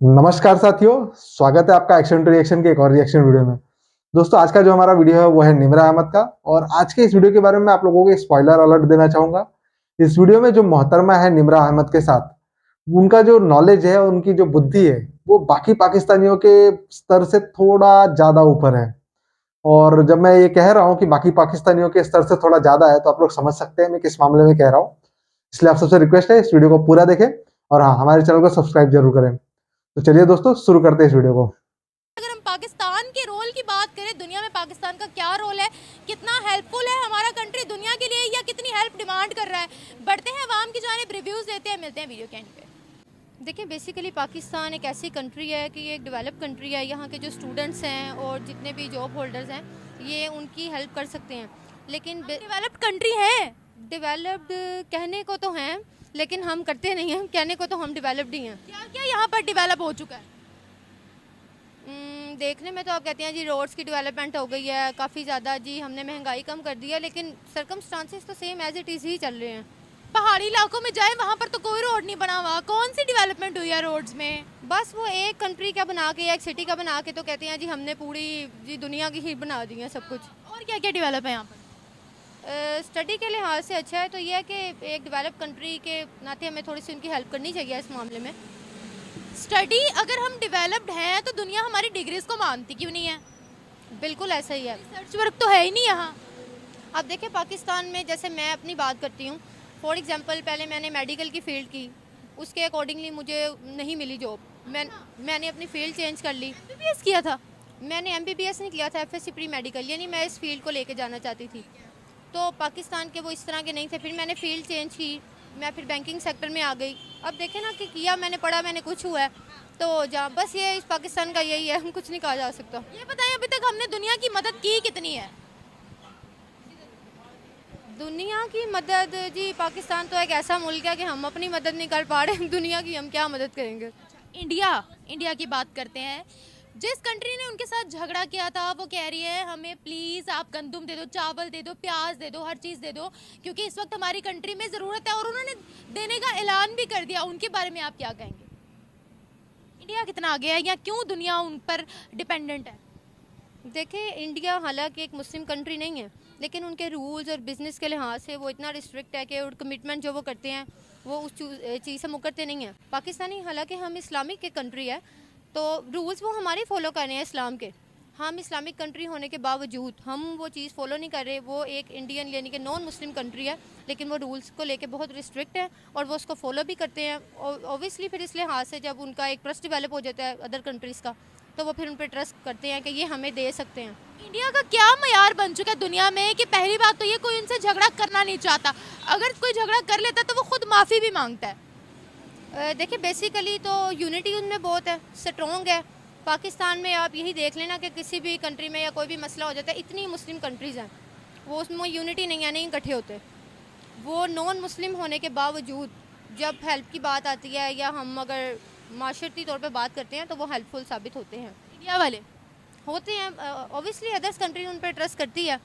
नमस्कार साथियों, स्वागत है आपका एक्शन टू रिएक्शन के एक और रिएक्शन वीडियो में। दोस्तों आज का जो हमारा वीडियो है वो है निम्रा अहमद का और आज के इस वीडियो के बारे में आप लोगों को एक स्पॉइलर अलर्ट देना चाहूँगा। इस वीडियो में जो मोहतरमा है निम्रा अहमद के साथ, उनका जो नॉलेज है, उनकी जो बुद्धि है, वो बाकी पाकिस्तानियों के स्तर से थोड़ा ज़्यादा ऊपर है। और जब मैं ये कह रहा हूँ कि बाकी पाकिस्तानियों के स्तर से थोड़ा ज़्यादा है, तो आप लोग समझ सकते हैं मैं किस मामले में कह रहा हूँ। इसलिए आप सबसे रिक्वेस्ट है इस वीडियो को पूरा देखें और हाँ, हमारे चैनल को सब्सक्राइब ज़रूर करें। तो चलिए दोस्तों शुरू करते हैं इस वीडियो को। अगर हम पाकिस्तान के रोल की बात करें, दुनिया में पाकिस्तान का क्या रोल है, कितना हेल्पफुल है हमारा कंट्री दुनिया के लिए, या कितनी हेल्प डिमांड कर रहा है, बढ़ते हैं अवाम की जानिब, रिव्यूज़ देते हैं, मिलते हैं वीडियो के एंड पे। देखिए, बेसिकली पाकिस्तान एक ऐसी कंट्री है कि ये एक डेवलप कंट्री है। यहाँ के जो स्टूडेंट्स हैं और जितने भी जॉब होल्डर्स हैं, ये उनकी हेल्प कर सकते हैं। लेकिन डेवलप्ड कंट्री है, डेवलप्ड कहने को तो हैं, लेकिन हम करते नहीं हैं। कहने को तो हम डेवलप्ड ही हैं। क्या क्या यहाँ पर डेवलप हो चुका है? देखने में तो आप कहते हैं जी रोड्स की डेवलपमेंट हो गई है काफ़ी ज़्यादा, जी हमने महंगाई कम कर दी है, लेकिन सरकमस्टांसेस तो सेम एज इट इज़ ही चल रहे हैं। पहाड़ी इलाकों में जाए, वहाँ पर तो कोई रोड नहीं बना हुआ। कौन सी डेवलपमेंट हुई है रोड्स में? बस वो एक कंट्री का बना के या एक सिटी का बना के तो कहते हैं जी हमने पूरी जी दुनिया की ही बना दी है सब कुछ। और क्या क्या डेवलप है यहाँ पर? स्टडी के लिहाज से अच्छा है, तो ये है कि एक डेवलप कंट्री के नाते हमें थोड़ी सी उनकी हेल्प करनी चाहिए इस मामले में। स्टडी अगर हम डेवलप्ड हैं तो दुनिया हमारी डिग्रीज को मानती क्यों नहीं है? बिल्कुल ऐसा ही है। रिसर्च वर्क तो है ही नहीं यहाँ। अब देखिए, पाकिस्तान में जैसे मैं अपनी बात करती हूँ, फॉर एग्जांपल पहले मैंने मेडिकल की फ़ील्ड की, उसके अकॉर्डिंगली मुझे नहीं मिली जॉब। मैंने अपनी फ़ील्ड चेंज कर ली। एमबीबीएस किया था मैंने? एमबीबीएस नहीं किया था, एफएससी प्री मेडिकल, यानी मैं इस फील्ड को लेके जाना चाहती थी। तो पाकिस्तान के वो इस तरह के नहीं थे, फिर मैंने फ़ील्ड चेंज की, मैं फिर बैंकिंग सेक्टर में आ गई। अब देखें ना कि किया मैंने, पढ़ा मैंने, कुछ हुआ है। तो जहाँ बस ये इस पाकिस्तान का यही है, हम कुछ नहीं कहा जा सकता। ये बताएं, अभी तक हमने दुनिया की मदद की कितनी है? दुनिया की मदद, जी पाकिस्तान तो एक ऐसा मुल्क है कि हम अपनी मदद नहीं कर पा रहे, दुनिया की हम क्या मदद करेंगे। इंडिया इंडिया की बात करते हैं। जिस कंट्री ने उनके साथ झगड़ा किया था, वो कह रही है हमें प्लीज़ आप गंदम दे दो, चावल दे दो, प्याज दे दो, हर चीज़ दे दो, क्योंकि इस वक्त हमारी कंट्री में ज़रूरत है, और उन्होंने देने का ऐलान भी कर दिया। उनके बारे में आप क्या कहेंगे? इंडिया कितना आगे है, या क्यों दुनिया उन पर डिपेंडेंट है? देखिए, इंडिया हालांकि एक मुस्लिम कंट्री नहीं है, लेकिन उनके रूल्स और बिज़नेस के लिहाज से वो इतना रिस्ट्रिक्ट है कि और कमिटमेंट जो वो करते हैं वो उस चीज़ से मुकरते नहीं हैं। पाकिस्तानी, हालांकि हम इस्लामिक के कंट्री है, तो रूल्स वो हमारे फॉलो कर रहे हैं इस्लाम के। हम इस्लामिक कंट्री होने के बावजूद हम वो चीज़ फॉलो नहीं कर रहे। वो एक इंडियन यानी कि नॉन मुस्लिम कंट्री है, लेकिन वो रूल्स को लेके बहुत रिस्ट्रिक्ट है और वो उसको फॉलो भी करते हैं। ऑब्वियसली फिर इस लिहाज से जब उनका एक ट्रस्ट डेवलप हो जाता है अदर कंट्रीज़ का, तो वो फिर उन पर ट्रस्ट करते हैं कि ये हमें दे सकते हैं। इंडिया का क्या मयार बन चुका है दुनिया में कि पहली बात तो ये कोई उनसे झगड़ा करना नहीं चाहता, अगर कोई झगड़ा कर लेता तो वो खुद माफ़ी भी मांगता है। देखिए, बेसिकली तो यूनिटी उनमें बहुत है, स्ट्रॉन्ग है। पाकिस्तान में आप यही देख लेना कि किसी भी कंट्री में या कोई भी मसला हो जाता है, इतनी मुस्लिम कंट्रीज़ हैं, वो उसमें यूनिटी नहीं है, नहीं इकट्ठे होते। वो नॉन मुस्लिम होने के बावजूद जब हेल्प की बात आती है या हम अगर माशरती तौर पे बात करते हैं, तो वो हेल्पफुल साबित होते हैं। इंडिया वाले होते हैं, ऑब्वियसली अदर्स कंट्री उन पर ट्रस्ट करती है,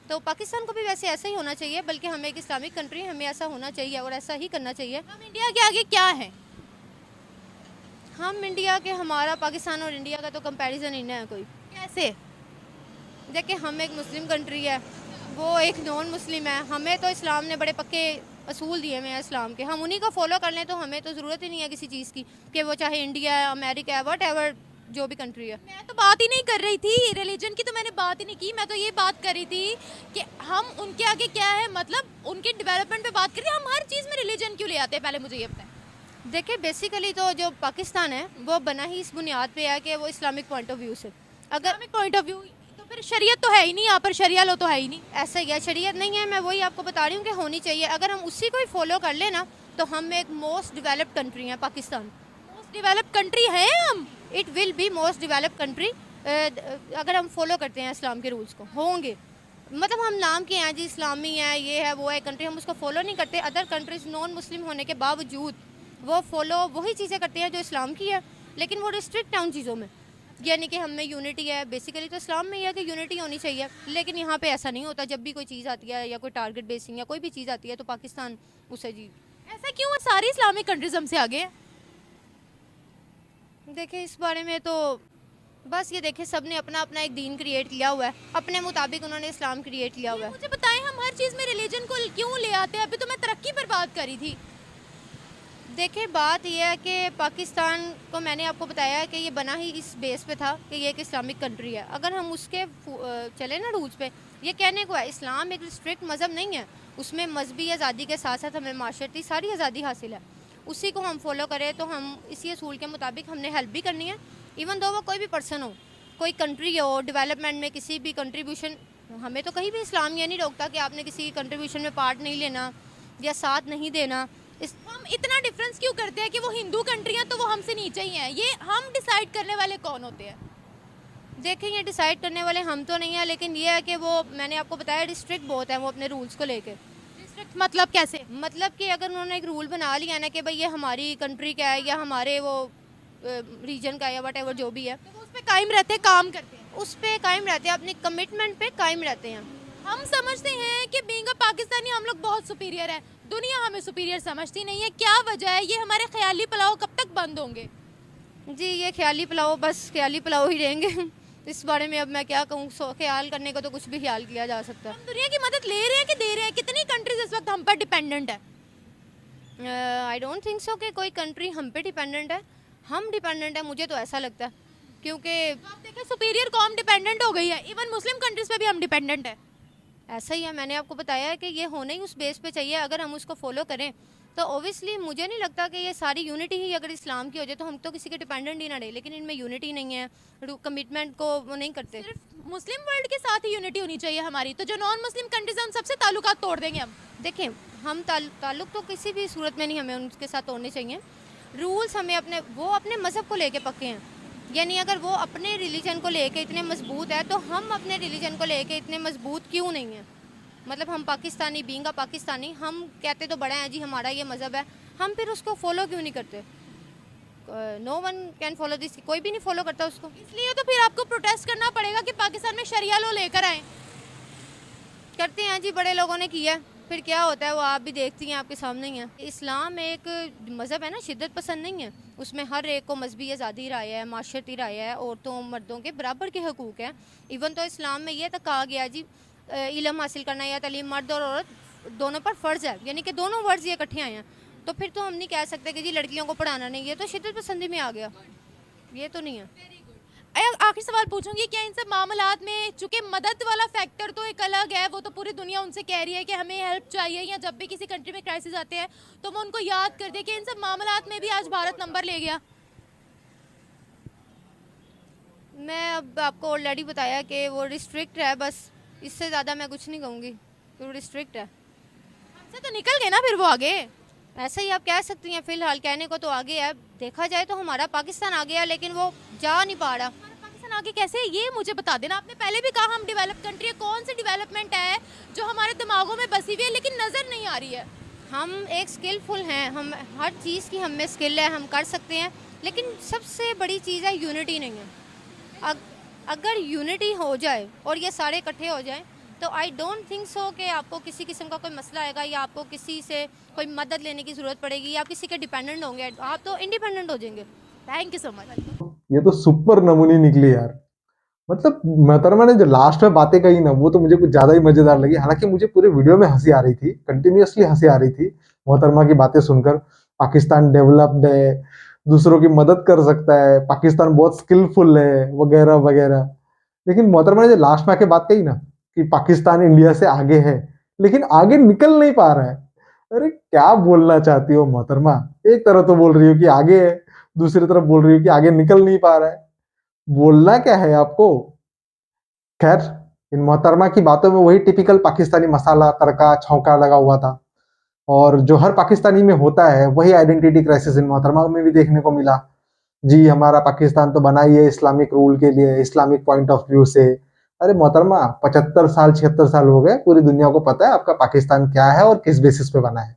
तो पाकिस्तान को भी वैसे ऐसा ही होना चाहिए। बल्कि हम एक इस्लामिक कंट्री, हमें ऐसा होना चाहिए और ऐसा ही करना चाहिए। हम इंडिया के आगे क्या है? हम इंडिया के, हमारा पाकिस्तान और इंडिया का तो कंपैरिजन ही नहीं है कोई। कैसे? देखिए, हम एक मुस्लिम कंट्री है, वो एक नॉन मुस्लिम है। हमें तो इस्लाम ने बड़े पक्के असूल दिए हुए हैं इस्लाम के, हम उन्हीं को फॉलो कर लें तो हमें तो ज़रूरत ही नहीं है किसी चीज़ की, कि वो चाहे इंडिया है, अमेरिका है, वट एवर जो भी कंट्री है। मैं तो बात ही नहीं कर रही थी रिलीजन की, तो मैंने बात ही नहीं की। मैं तो ये बात कर रही थी कि हम उनके आगे क्या है, मतलब उनके डेवलपमेंट पे बात कर रही है। हम हर चीज़ में रिलीजन क्यों ले आते हैं, पहले मुझे ये बताएं। देखिए, बेसिकली तो जो पाकिस्तान है वो बना ही इस बुनियाद पे है कि वो इस्लामिक पॉइंट ऑफ व्यू से, अगर इस्लामिक पॉइंट ऑफ व्यू, तो फिर शरीयत तो है ही नहीं यहाँ पर, शरिया लो तो है ही नहीं। ऐसा ही है, शरीयत नहीं है। मैं वही आपको बता रही हूँ कि होनी चाहिए। अगर हम उसी को ही फॉलो कर लेना तो हम एक मोस्ट डेवलप्ड कंट्री है। पाकिस्तान मोस्ट डेवलप्ड कंट्री है, हम it will be most developed country अगर हम फॉलो करते हैं इस्लाम के रूल्स को, होंगे। मतलब हम नाम के हैं जी, इस्लामी है, ये है, वो है कंट्री, हम उसको फॉलो नहीं करते। अदर कंट्रीज नॉन मुस्लिम होने के बावजूद वो फॉलो वही चीज़ें करते हैं जो इस्लाम की है, लेकिन वो रिस्ट्रिक्ट है उन चीज़ों में। यानी कि हम में यूनिटी है, बेसिकली तो इस्लाम में यह है कि यूनिटी होनी चाहिए, लेकिन यहाँ पे ऐसा नहीं होता। जब भी कोई चीज़ आती है या कोई टारगेट बेसिंग या कोई भी चीज़ आती है, तो पाकिस्तान उसे जी। ऐसा क्यों है? सारी इस्लामिक कंट्रीज हमसे आगे हैं। देखिए इस बारे में तो बस ये देखिए सबने अपना अपना एक दीन क्रिएट किया हुआ है, अपने मुताबिक उन्होंने इस्लाम क्रिएट किया हुआ है। मुझे बताएं हम हर चीज़ में रिलीजन को क्यों ले आते हैं? अभी तो मैं तरक्की पर बात करी थी। देखिए बात यह है कि पाकिस्तान को मैंने आपको बताया है कि ये बना ही इस बेस पे था कि ये एक इस्लामिक कंट्री है। अगर हम उसके चले ना रूल्स पे, ये कहने को है इस्लाम एक स्ट्रिक्ट मज़हब नहीं है, उसमें मजहबी आज़ादी के साथ साथ हमें माशरती सारी आज़ादी हासिल है। उसी को हम फॉलो करें तो हम इसी असूल के मुताबिक हमने हेल्प भी करनी है, इवन दो वो कोई भी पर्सन हो, कोई कंट्री हो, डेवलपमेंट में किसी भी कंट्रीब्यूशन, हमें तो कहीं भी इस्लाम ये नहीं रोकता कि आपने किसी कंट्रीब्यूशन में पार्ट नहीं लेना या साथ नहीं देना। हम इतना डिफरेंस क्यों करते हैं कि वो हिंदू कंट्री हैं तो वो हमसे नीचे ही हैं? ये हम डिसाइड करने वाले कौन होते हैं? देखें ये डिसाइड करने वाले हम तो नहीं है, लेकिन ये है कि वो मैंने आपको बताया डिस्ट्रिक्ट बहुत है वो अपने रूल्स को लेके। डिस्ट्रिक्ट मतलब कैसे? मतलब कि अगर उन्होंने एक रूल बना लिया ना कि भाई ये हमारी कंट्री का है या हमारे वो रीजन का है या वट एवर जो भी है, तो वो उस पर कायम रहते हैं, काम करते हैं। उस पर कायम रहते हैं, अपनी कमिटमेंट पे कायम रहते हैं। हम समझते हैं कि बीइंग अ पाकिस्तानी हम लोग बहुत सुपीरियर है, दुनिया हमें सुपीरियर समझती नहीं है। क्या वजह है? ये हमारे ख्याली पुलाव कब तक बंद होंगे? जी ये ख्याली पुलाव बस ख्याली पुलाव ही रहेंगे। इस बारे में अब मैं क्या कहूँ, ख्याल करने को तो कुछ भी ख्याल किया जा सकता हम दुनिया की मदद ले रहे हैं कि दे रहे हैं? कितनी कंट्रीज इस वक्त हम पर डिपेंडेंट है? आई डोंट थिंक सो कि कोई कंट्री हम पे डिपेंडेंट है, हम डिपेंडेंट है, मुझे तो ऐसा लगता है। क्योंकि तो आप देखें सुपीरियर कौम डिपेंडेंट हो गई है, इवन मुस्लिम कंट्रीज पे भी हम डिपेंडेंट है। ऐसा ही है, मैंने आपको बताया है कि ये होना ही उस बेस पे चाहिए। अगर हम उसको फॉलो करें तो ओबियसली मुझे नहीं लगता कि ये सारी यूनिटी ही अगर इस्लाम की हो जाए तो हम तो किसी के डिपेंडेंट ही ना रहे, लेकिन इनमें यूनिटी नहीं है, कमिटमेंट को वो नहीं करते। सिर्फ मुस्लिम वर्ल्ड के साथ ही यूनिटी होनी चाहिए हमारी, तो जो नॉन मुस्लिम कंट्रीज हैं उन सबसे ताल्लुकात तोड़ देंगे हम। देखें हम ताल्लुक तो किसी भी सूरत में नहीं हमें उनके साथ तोड़ने चाहिए। रूल्स हमें अपने वो अपने मज़हब को लेके पक्के हैं, यानी अगर वो अपने रिलीजन को लेके इतने मजबूत है तो हम अपने रिलीजन को लेके इतने मजबूत क्यों नहीं हैं। मतलब हम पाकिस्तानी बींगा पाकिस्तानी, हम कहते तो बड़े हैं जी हमारा ये मज़हब है, हम फिर उसको फॉलो क्यों नहीं करते? No one can follow this, कोई भी नहीं फॉलो करता उसको। इसलिए तो फिर आपको प्रोटेस्ट करना पड़ेगा कि पाकिस्तान में शरिया लॉ लेकर आए। करते हैं जी, बड़े लोगों ने किया, फिर क्या होता है वो आप भी देखती हैं, आपके सामने ही है। इस्लाम एक मज़हब है ना, शिद्दत पसंद नहीं है, उसमें हर एक को मजहबी आज़ादी राय है, माशरती राय है, औरतों मर्दों के बराबर के हकूक़ हैं। इवन तो इस्लाम में ये तक कहा गया जी इल्म हासिल करना या तालीम मर्द और औरत दोनों पर फ़र्ज़ है, यानी कि दोनों वर्ड्स ये इकट्ठे आए हैं। तो फिर तो हम नहीं कह सकते कि जी लड़कियों को पढ़ाना नहीं, ये तो शिद्दत पसंदी में आ गया, ये तो नहीं है। आखिर सवाल पूछूंगी, क्या इन सब मामलात में चूंकि मदद वाला फैक्टर तो एक अलग है, वो तो पूरी दुनिया उनसे कह रही है कि हमें हेल्प चाहिए, या जब भी किसी कंट्री में क्राइसिस आते हैं तो वो उनको याद कर दे कि इन सब मामलात में भी आज भारत नंबर ले गया। मैं अब आपको ऑलरेडी बताया कि वो रिस्ट्रिक्ट है, बस इससे ज़्यादा मैं कुछ नहीं कहूँगी, तो रिस्ट्रिक्ट है। हमसे तो निकल गए ना फिर वो आगे। ऐसा ही आप कह सकती हैं, फ़िलहाल कहने को तो आगे है, देखा जाए तो हमारा पाकिस्तान आगे है, लेकिन वो जा नहीं पा रहा। पाकिस्तान आगे कैसे है ये मुझे बता देना। आपने पहले भी कहा हम डेवलप कंट्री है, कौन सी डेवलपमेंट है जो हमारे दिमागों में बसी हुई है लेकिन नज़र नहीं आ रही है? हम एक स्किलफुल हैं, हम हर चीज़ की हम में स्किल है, हम कर सकते हैं, लेकिन सबसे बड़ी चीज़ है यूनिटी नहीं है। अगर यूनिटी हो जाए और ये सारे इकट्ठे हो जाएं तो आई डोंट थिंक सो कि आपको किसी किस्म का कोई मसला आएगा या आपको किसी से कोई मदद लेने की ज़रूरत पड़ेगी या आप किसी के डिपेंडेंट होंगे, आप तो इंडिपेंडेंट हो जाएंगे। Thank you so much. ये तो सुपर नमूनी निकली यार। मतलब मोहतरमा ने जो लास्ट में बातें कही ना, वो तो मुझे कुछ ज्यादा ही मजेदार लगी। हालांकि मुझे पूरे वीडियो में हंसी आ रही थी, कंटिन्यूअसली हंसी आ रही थी मोहतरमा की बातें सुनकर। पाकिस्तान डेवलप्ड है, दूसरों की मदद कर सकता है, पाकिस्तान बहुत स्किलफुल है, वगैरह वगैरह। लेकिन मोहतरमा ने जो लास्ट में आके बात कही ना कि पाकिस्तान इंडिया से आगे है, लेकिन आगे निकल नहीं पा रहा है। अरे क्या बोलना चाहती हो मोहतरमा? एक तरफ तो बोल रही हो कि आगे है, दूसरी तरफ बोल रही हो कि आगे निकल नहीं पा रहा है, बोलना क्या है आपको? खैर, इन मोहतरमा की बातों में वही टिपिकल पाकिस्तानी मसाला तड़का छौंका लगा हुआ था, और जो हर पाकिस्तानी में होता है वही आइडेंटिटी क्राइसिस इन मोहतरमा में भी देखने को मिला। जी हमारा पाकिस्तान तो बना ही है इस्लामिक रूल के लिए, इस्लामिक पॉइंट ऑफ व्यू से। अरे मोहतरमा 75 साल 76 साल हो गए, पूरी दुनिया को पता है आपका पाकिस्तान क्या है और किस बेसिस पे बना है।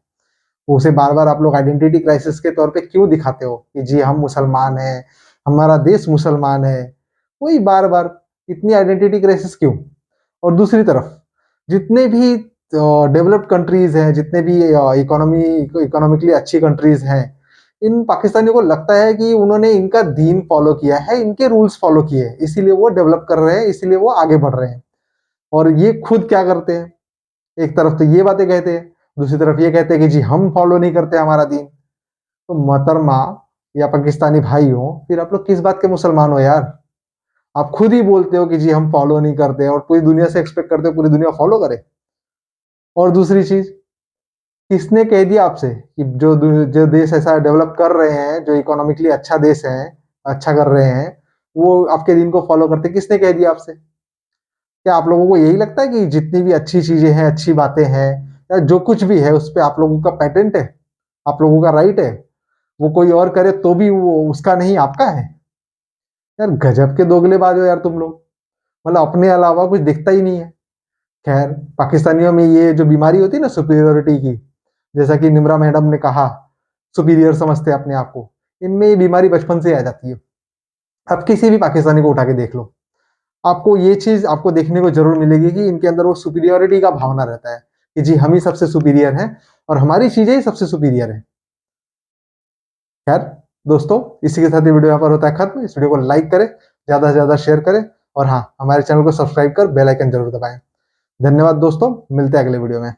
उसे बार बार आप लोग आइडेंटिटी क्राइसिस के तौर पे क्यों दिखाते हो कि जी हम मुसलमान हैं, हमारा देश मुसलमान है? वही बार बार इतनी आइडेंटिटी क्राइसिस क्यों? और दूसरी तरफ जितने भी डेवलप्ड कंट्रीज हैं, जितने भी इकोनॉमिकली अच्छी कंट्रीज हैं, इन पाकिस्तानियों को लगता है कि उन्होंने इनका दीन फॉलो किया है, इनके रूल्स फॉलो किए हैं, इसीलिए वो डेवलप कर रहे हैं, इसीलिए वो आगे बढ़ रहे हैं। और ये खुद क्या करते हैं, एक तरफ तो ये बातें कहते हैं, दूसरी तरफ ये कहते हैं कि जी हम फॉलो नहीं करते हमारा दीन। तो मोहतरमा या पाकिस्तानी भाई हो, फिर आप लोग किस बात के मुसलमान हो यार? आप खुद ही बोलते हो कि जी हम फॉलो नहीं करते और पूरी दुनिया से एक्सपेक्ट करते हो पूरी दुनिया फॉलो करे। और दूसरी चीज, किसने कह दिया आपसे कि जो देश ऐसा डेवलप कर रहे हैं, जो इकोनॉमिकली अच्छा देश है, अच्छा कर रहे हैं, वो आपके दीन को फॉलो करते? किसने कह दिया आपसे? क्या आप लोगों को यही लगता है कि जितनी भी अच्छी चीजें हैं, अच्छी बातें हैं, या जो कुछ भी है उस पर आप लोगों का पेटेंट है, आप लोगों का राइट है? वो कोई और करे तो भी वो उसका नहीं, आपका है? यार गजब के दोगलेबाज हो यार तुम लोग। मतलब अपने अलावा कुछ दिखता ही नहीं है। खैर, पाकिस्तानियों में ये जो बीमारी होती है ना सुपीरियोरिटी की, जैसा कि निम्रा मैडम ने कहा, सुपीरियर समझते हैं अपने आप को, इनमें ये बीमारी बचपन से आ जाती है। अब किसी भी पाकिस्तानी को उठा के देख लो, आपको ये चीज आपको देखने को जरूर मिलेगी कि इनके अंदर वो सुपीरियोरिटी का भावना रहता है कि जी हम ही सबसे सुपीरियर हैं और हमारी चीजें ही सबसे सुपीरियर है। खैर दोस्तों, इसी के साथ ये वीडियो यहाँ पर होता है खत्म। इस वीडियो को लाइक करें, ज्यादा से ज्यादा शेयर करें, और हाँ, हमारे चैनल को सब्सक्राइब कर बेल आइकन जरूर दबाएं। धन्यवाद दोस्तों, मिलते हैं अगले वीडियो में।